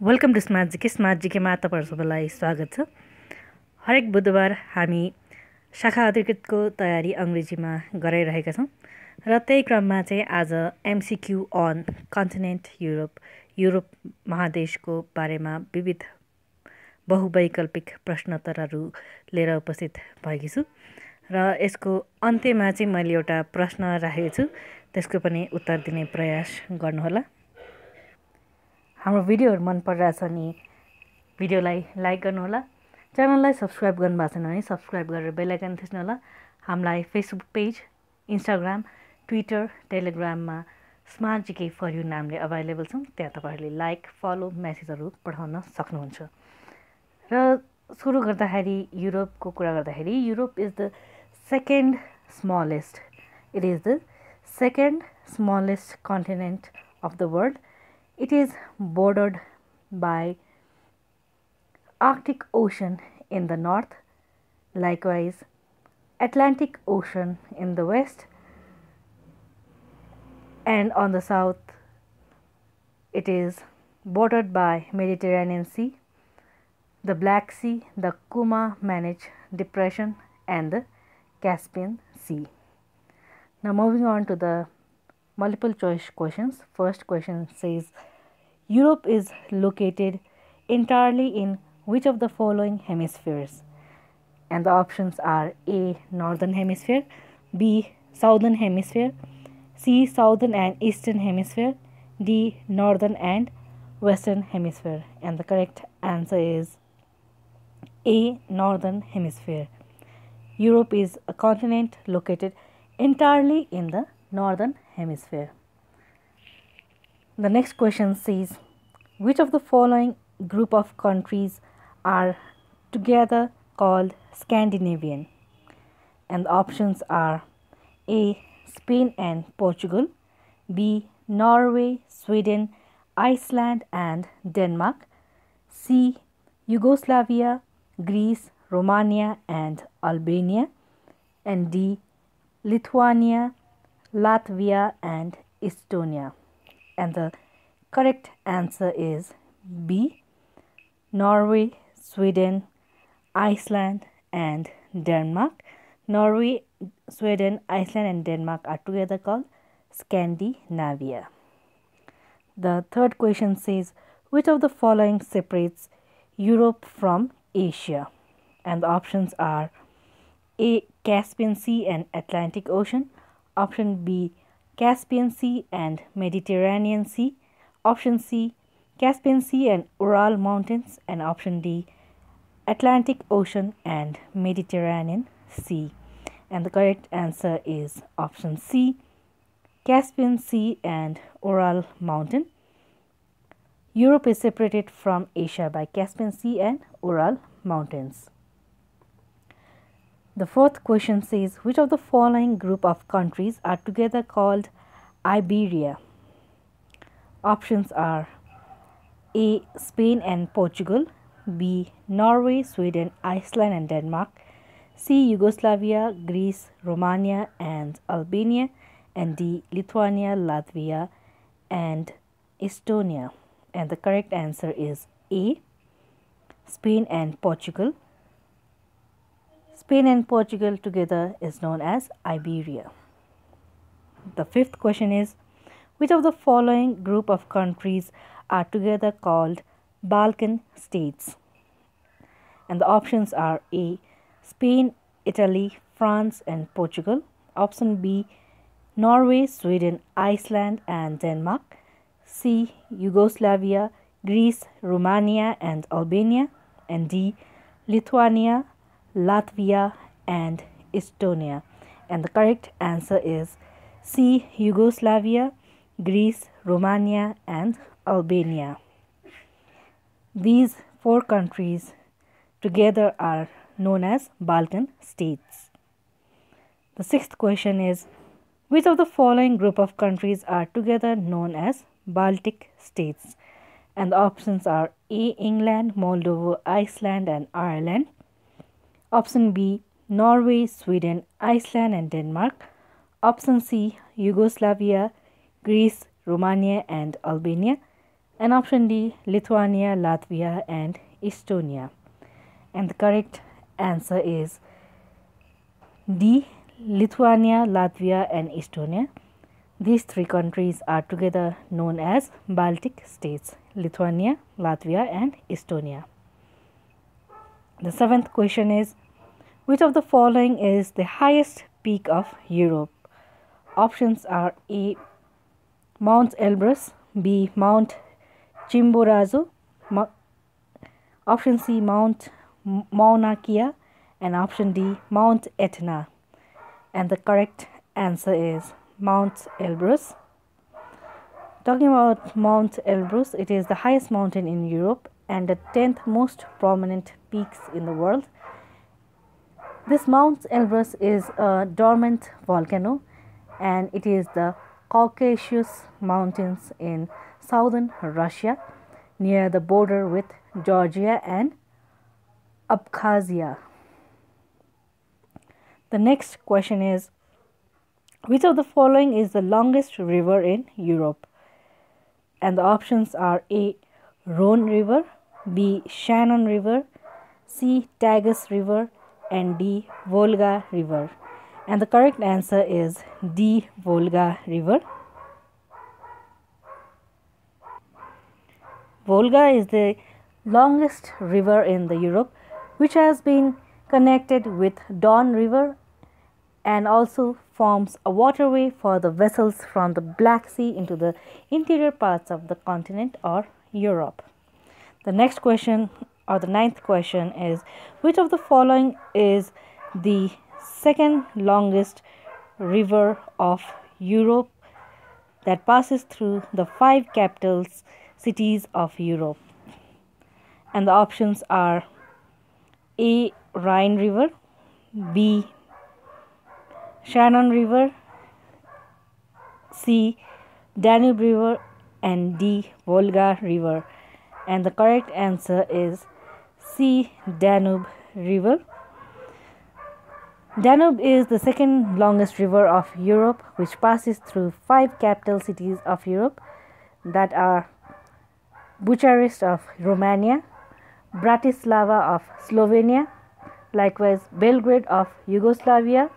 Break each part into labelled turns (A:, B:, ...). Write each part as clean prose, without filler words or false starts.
A: Welcome to smart जीकेमा तपाईहरु सबैलाई स्वागत छ। हरेक बुधबार हामी शाखा अधिकृतको तयारी अंग्रेजीमा गराइरहेका छौं र त्यही क्रममा चाहिँ आज MCQ अन कन्टिनेन्ट युरोप महादेशको बारेमा विविध बहुवैकल्पिक प्रश्नोत्तरहरू लिएर उपस्थित भएकी छु र यसको अन्त्यमा चाहिँ मैले एउटा प्रश्न राखेको छु, त्यसको पनि उत्तर दिने प्रयास गर्नुहोला। हाम्रो भिडियोहरु मन परिरहेछ नि भिडियोलाई लाइक गर्नुहोला, च्यानललाई सब्स्क्राइब गर्नुभएको छैन भने सब्स्क्राइब गरेर बेल आइकन थिच्नुहोला। हामीलाई फेसबुक पेज, इन्स्टाग्राम, ट्विटर, टेलिग्राममा स्मार्ट जीके फर यु नामले अभाइलेबल छौं। त्यहाँ तपाईहरुले लाइक, फलो, मेसेजहरु पठाउन सक्नुहुन्छ। र सुरु गर्दाखेरि युरोपको कुरा गर्दाखेरि Europe is the second smallest continent of the world. It is bordered by Arctic Ocean in the north, likewise Atlantic Ocean in the west, and on the south it is bordered by Mediterranean Sea, the Black Sea, the Kuma-Manich Depression, and the Caspian Sea. Now moving on to the multiple choice questions. First question says, Europe is located entirely in which of the following hemispheres? And the options are A. Northern Hemisphere, B. Southern Hemisphere, C. Southern and Eastern Hemisphere, D. Northern and Western Hemisphere. And the correct answer is A. Northern Hemisphere. Europe is a continent located entirely in the Northern Hemisphere. The next question says, which of the following group of countries are together called Scandinavian? And the options are A. Spain and Portugal, B. Norway, Sweden, Iceland and Denmark, C. Yugoslavia, Greece, Romania and Albania, and D. Lithuania, Latvia and Estonia. And the correct answer is B. Norway, Sweden, Iceland and Denmark. Norway, Sweden, Iceland and Denmark are together called Scandinavia. The third question says, which of the following separates Europe from Asia? And the options are A. Caspian Sea and Atlantic Ocean, option B. Caspian Sea and Mediterranean Sea, option C. Caspian Sea and Ural Mountains, and option D. Atlantic Ocean and Mediterranean Sea. And the correct answer is option C. Caspian Sea and Ural Mountain. Europe is separated from Asia by Caspian Sea and Ural Mountains. The fourth question says, which of the following group of countries are together called Iberia? Options are A. Spain and Portugal, B. Norway, Sweden, Iceland and Denmark, C. Yugoslavia, Greece, Romania and Albania, and D. Lithuania, Latvia and Estonia. And the correct answer is A. Spain and Portugal. Spain and Portugal together is known as Iberia. The fifth question is, which of the following group of countries are together called Balkan states? And the options are A. Spain, Italy, France and Portugal, option B. Norway, Sweden, Iceland and Denmark, C. Yugoslavia, Greece, Romania and Albania, and D. Lithuania, Latvia and Estonia. And the correct answer is C. Yugoslavia, Greece, Romania and Albania. These four countries together are known as Balkan states. The sixth question is, which of the following group of countries are together known as Baltic states? And the options are A. England, Moldova, Iceland and Ireland, option B. Norway, Sweden, Iceland and Denmark, option C. Yugoslavia, Greece, Romania and Albania, And option D, Lithuania, Latvia, and Estonia. And the correct answer is D, Lithuania, Latvia, and Estonia. These three countries are together known as Baltic states: Lithuania, Latvia, and Estonia. The seventh question is, which of the following is the highest peak of Europe? Options are A, Mount Elbrus, B, Mount Chimborazo, option C, Mount Mauna Kea, and option D, Mount Etna. And the correct answer is Mount Elbrus. Talking about Mount Elbrus, it is the highest mountain in Europe and the 10th most prominent peaks in the world. This Mount Elbrus is a dormant volcano, and it is the Caucasus Mountains in southern Russia, near the border with Georgia and Abkhazia. The next question is, which of the following is the longest river in Europe? And the options are A, Rhone River, B, Shannon River, C, Tagus River, and D, Volga River. And the correct answer is D, Volga River. Volga is the longest river in the Europe, which has been connected with Don River and also forms a waterway for the vessels from the Black Sea into the interior parts of the continent or Europe. The next question, or the ninth question, is, which of the following is the second longest river of Europe that passes through the 5 capital cities of Europe? And the options are A, Rhine River, B, Shannon River, C, Danube River, and D, Volga River. And the correct answer is C, Danube River. Danube is the second longest river of Europe, which passes through 5 capital cities of Europe that are Bucharest of Romania, Bratislava of Slovenia, likewise Belgrade of Yugoslavia,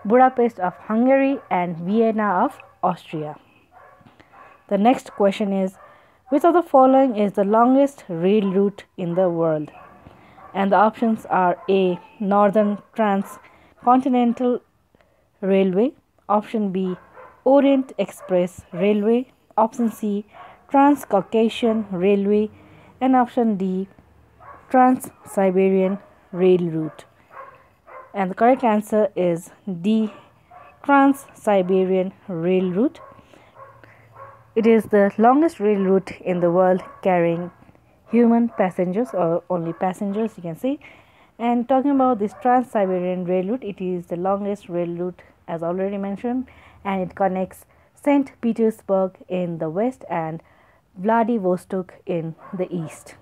A: Budapest of Hungary, and Vienna of Austria. The next question is, which of the following is the longest rail route in the world? And the options are A, Northern Transcontinental Railway, option B, Orient Express Railway, option C, Trans-Caucasian Railway, and option D, Trans-Siberian Rail Route. And the correct answer is D, Trans-Siberian Rail Route. It is the longest rail route in the world carrying human passengers, or only passengers you can say. And talking about this Trans-Siberian Rail Route, it is the longest rail route as already mentioned, and it connects St. Petersburg in the west and Vladivostok in the east.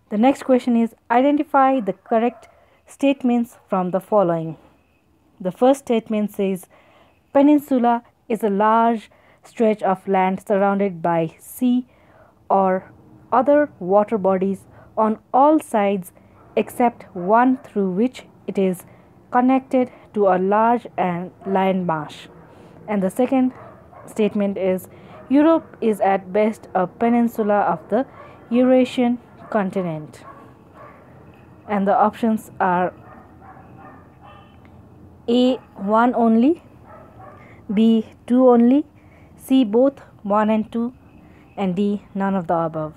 A: The next question is, identify the correct statements from the following. The first statement says, peninsula is a large stretch of land surrounded by sea or other water bodies on all sides except one through which it is connected to a large landmass. And the second statement is, Europe is at best a peninsula of the Eurasian continent. And the options are A, 1 only, B, 2 only, C, both 1 and 2, and D, none of the above.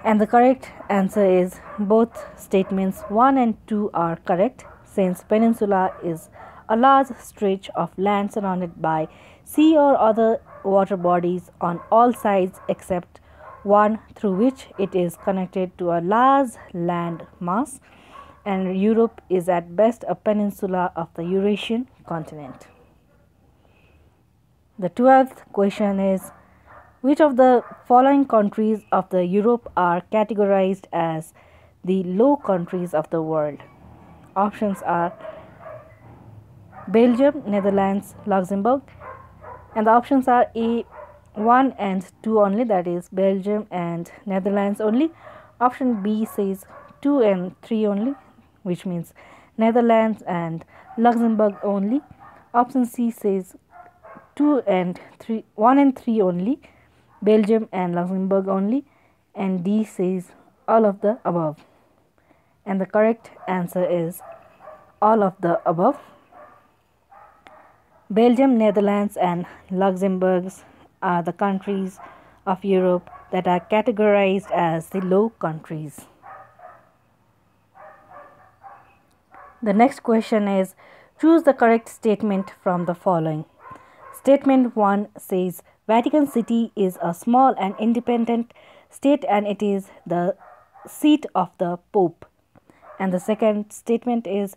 A: And the correct answer is both statements 1 and 2 are correct, since peninsula is a large stretch of land surrounded by sea or other water bodies on all sides except one through which it is connected to a large land mass, and Europe is at best a peninsula of the Eurasian continent. The 12th question is, which of the following countries of the Europe are categorized as the low countries of the world? Options are Belgium, Netherlands, Luxembourg, and the options are A, 1 and 2 only, that is Belgium and Netherlands only. Option B says 2 and 3 only, which means Netherlands and Luxembourg only. Option C says 2 and 3, 1 and 3 only, Belgium and Luxembourg only. And D says all of the above. And the correct answer is all of the above. Belgium, Netherlands and Luxembourg are the countries of Europe that are categorized as the low countries. The next question is, choose the correct statement from the following. Statement 1 says, Vatican City is a small and independent state and it is the seat of the Pope. And the second statement is,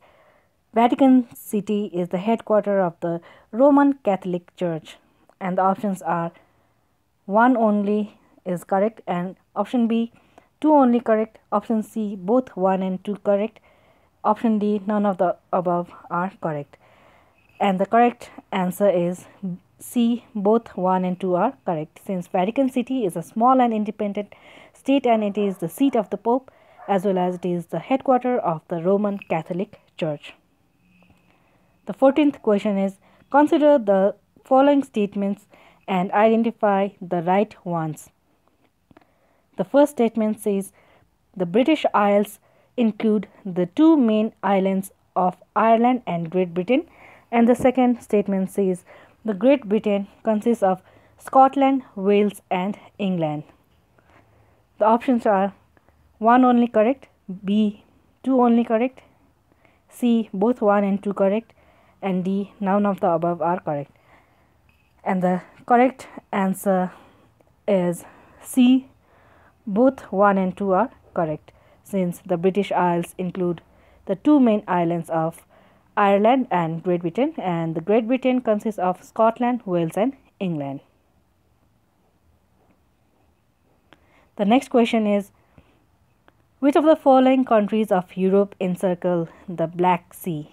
A: Vatican City is the headquarters of the Roman Catholic Church. And the options are 1 only is correct, and option B 2 only correct, option C both 1 and 2 correct, option D none of the above are correct. And the correct answer is C, both 1 and 2 are correct, since Vatican City is a small and independent state and it is the seat of the Pope, as well as it is the headquarters of the Roman Catholic Church. The 14th question is, consider the following statements and identify the right ones. The first statement says, the British Isles include the two main islands of Ireland and Great Britain. And the second statement says, the Great Britain consists of Scotland, Wales and England. The options are 1 only correct, B 2 only correct, C both 1 and 2 correct, and D none of the above are correct. And the correct answer is C, both 1 and 2 are correct, since the British Isles include the two main islands of Ireland and Great Britain, and the Great Britain consists of Scotland, Wales and England. The next question is, which of the following countries of Europe encircle the Black Sea?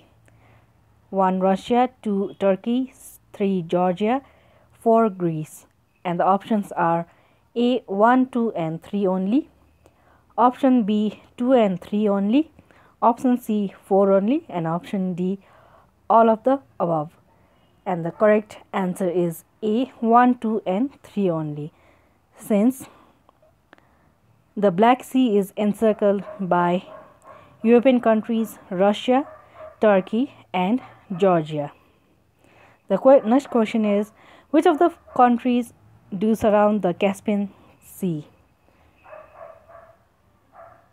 A: 1 Russia, 2 Turkey, 3 Georgia, 4 Greece. And the options are A 1, 2 and 3 only, option B 2 and 3 only, option C 4 only, and option D all of the above. And the correct answer is A 1, 2 and 3 only, since the Black Sea is encircled by European countries Russia, Turkey and Georgia. The next question is, which of the countries do surround the Caspian Sea?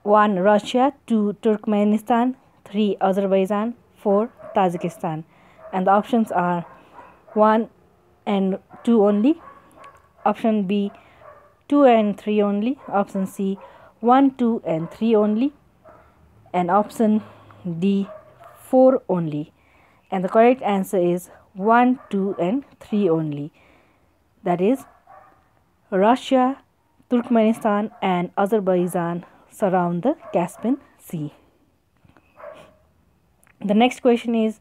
A: 1 Russia, 2 Turkmenistan, 3 Azerbaijan, 4 Tajikistan. And the options are 1 and 2 only, option B 2 and 3 only, option C 1, 2 and 3 only, and option D 4 only. And the correct answer is 1, 2 and 3 only, that is Russia, Turkmenistan and Azerbaijan surround the Caspian Sea. The next question is,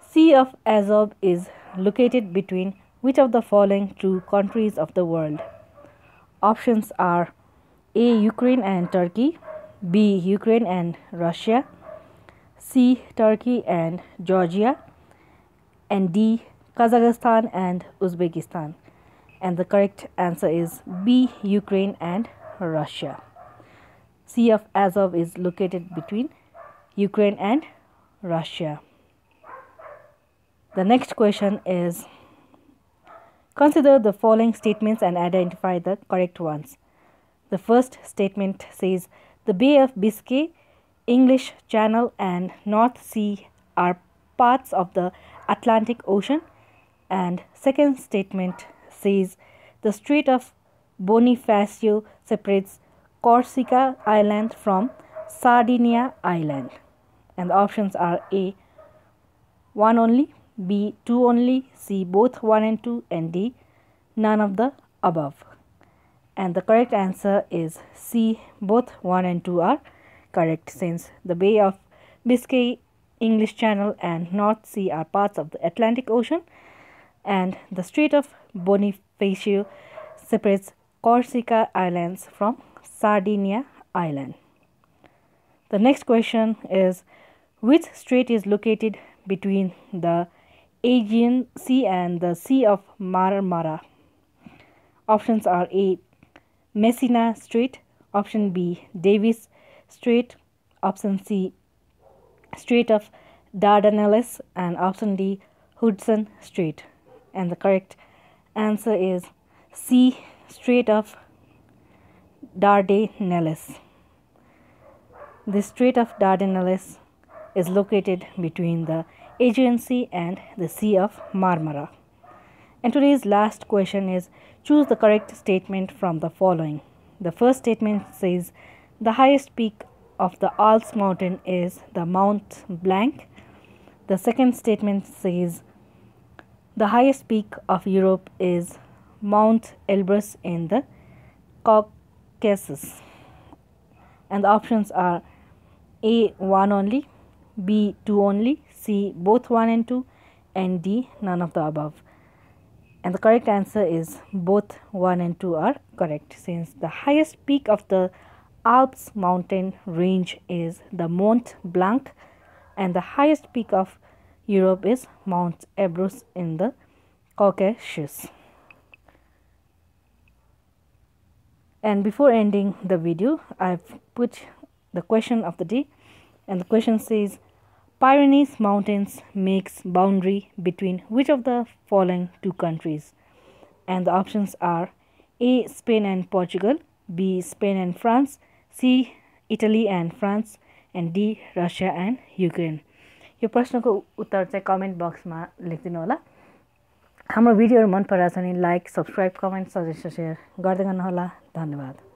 A: Sea of Azov is located between which of the following two countries of the world? Options are A Ukraine and Turkey, B Ukraine and Russia, C Turkey and Georgia, and D Kazakhstan and Uzbekistan. And the correct answer is B Ukraine and Russia. Sea of Azov is located between Ukraine and Russia. The next question is, consider the following statements and identify the correct ones. The first statement says, the Bay of Biscay, English Channel and North Sea are parts of the Atlantic Ocean. And second statement says, the Strait of Bonifacio separates Corsica Island from Sardinia Island. And the options are A 1 only, B 2 only, C both 1 and 2, and D none of the above. And the correct answer is C, both 1 and 2 are correct, since the Bay of Biscay, English Channel and North Sea are parts of the Atlantic Ocean, and the Strait of Bonifacio separates Corsica Islands from Sardinia Island? The next question is, which strait is located between the Aegean Sea and the Sea of Marmara? Options are A. Messina Strait, option B. Davis Strait, option C. Strait of Dardanelles, and option D. Hudson Strait. And the correct answer is C. Strait of Dardanelles. The Strait of Dardanelles is located between the Aegean Sea and the Sea of Marmara. And today's last question is, choose the correct statement from the following. The first statement says the highest peak of the Alps mountain is the Mount Blanc. The second statement says the highest peak of Europe is Mount Elbrus in the Caucasus. And the options are A. 1 only, B. 2 only, C. both 1 and 2, and D. none of the above. And the correct answer is both 1 and 2 are correct, since the highest peak of the Alps mountain range is the Mont Blanc, and the highest peak of Europe is Mount Elbrus in the Caucasus. And before ending the video, I've put the question of the day, and the question says, Pyrenees Mountains makes boundary between which of the following two countries? And the options are A. Spain and Portugal, B. Spain and France, C. Italy and France, and D. Russia and Ukraine. यो प्रश्नको उत्तर चाहिँ comment बक्समा लेखिदिनु होला। हाम्रो भिडियोहरु मन परेछ भने like, subscribe, comment, suggest share गर्दै गर्नुहोला। धन्यवाद।